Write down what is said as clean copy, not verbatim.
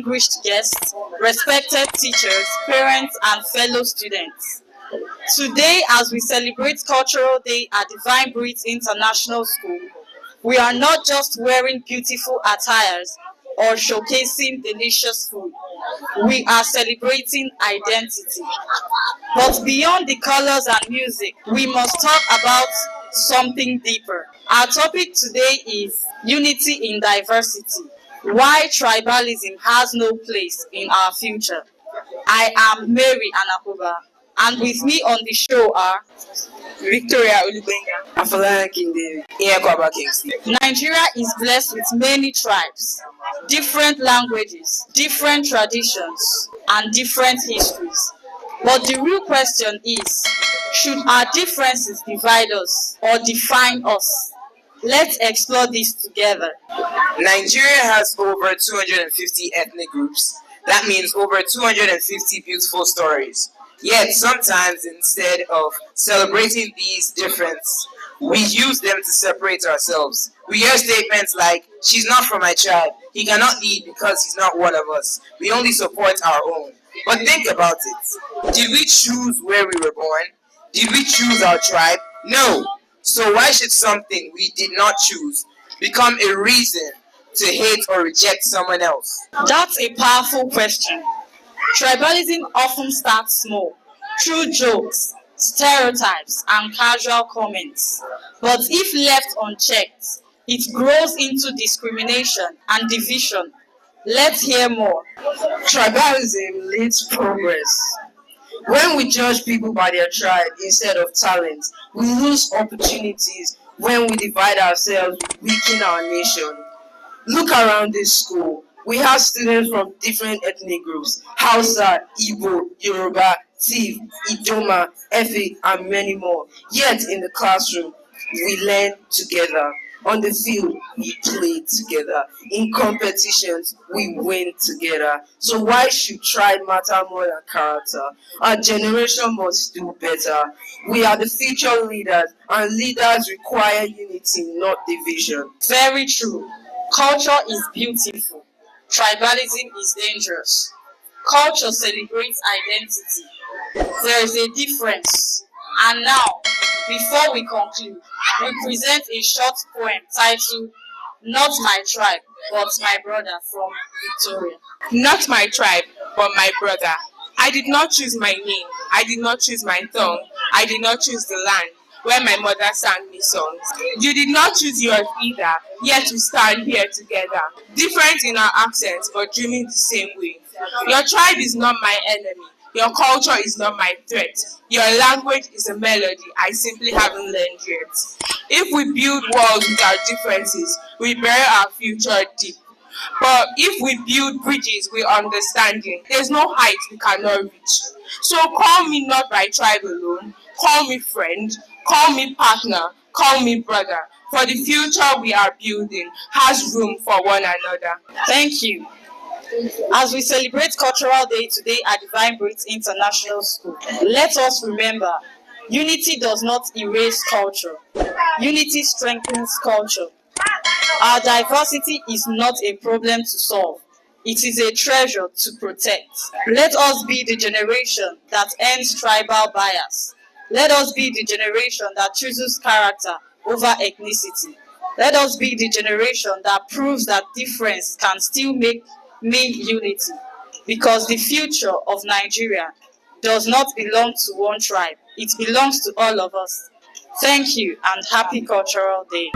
distinguished guests, respected teachers, parents, and fellow students. Today, as we celebrate Cultural Day at Divine Breed International School, we are not just wearing beautiful attires or showcasing delicious food. We are celebrating identity. But beyond the colors and music, we must talk about something deeper. Our topic today is unity in diversity. Why tribalism has no place in our future. I am Mary Anakuba, and with me on the show are Victoria Olubenga, Afalana King David, Iyakwaba Kingsley. Nigeria is blessed with many tribes, different languages, different traditions, and different histories. But the real question is, should our differences divide us or define us? Let's explore this together. Nigeria has over 250 ethnic groups. That means over 250 beautiful stories. Yet sometimes instead of celebrating these differences, we use them to separate ourselves. We hear statements like, "She's not from my tribe. He cannot lead because he's not one of us. We only support our own." But think about it. Did we choose where we were born? Did we choose our tribe? No. So why should something we did not choose become a reason to hate or reject someone else? That's a powerful question. Tribalism often starts small, through jokes, stereotypes, and casual comments. But if left unchecked, it grows into discrimination and division. Let's hear more. Tribalism leads progress. When we judge people by their tribe instead of talent, we lose opportunities. When we divide ourselves, we weaken our nation. Look around this school. We have students from different ethnic groups: Hausa, Igbo, Yoruba, Tiv, Idoma, Efe, and many more. Yet in the classroom, we learn together. On the field, we play together. In competitions, we win together. So why should tribe matter more than character? Our generation must do better. We are the future leaders, and leaders require unity, not division. Very true. Culture is beautiful. Tribalism is dangerous. Culture celebrates identity. There is a difference. And now, before we conclude, we present a short poem titled "Not My Tribe, but My Brother" from Victoria. Not my tribe, but my brother. I did not choose my name. I did not choose my tongue. I did not choose the land where my mother sang me songs. You did not choose yours either, yet we stand here together. Different in our accents, but dreaming the same way. Your tribe is not my enemy. Your culture is not my threat. Your language is a melody I simply haven't learned yet. If we build walls with our differences, we bury our future deep. But if we build bridges with understanding, there's no height we cannot reach. So call me not by tribe alone. Call me friend. Call me partner. Call me brother. For the future we are building has room for one another. Thank you. As we celebrate Cultural Day today at Divine Breed International School, let us remember, unity does not erase culture. Unity strengthens culture. Our diversity is not a problem to solve. It is a treasure to protect. Let us be the generation that ends tribal bias. Let us be the generation that chooses character over ethnicity. Let us be the generation that proves that difference can still mean unity. Because the future of Nigeria does not belong to one tribe. It belongs to all of us. Thank you and happy Cultural Day.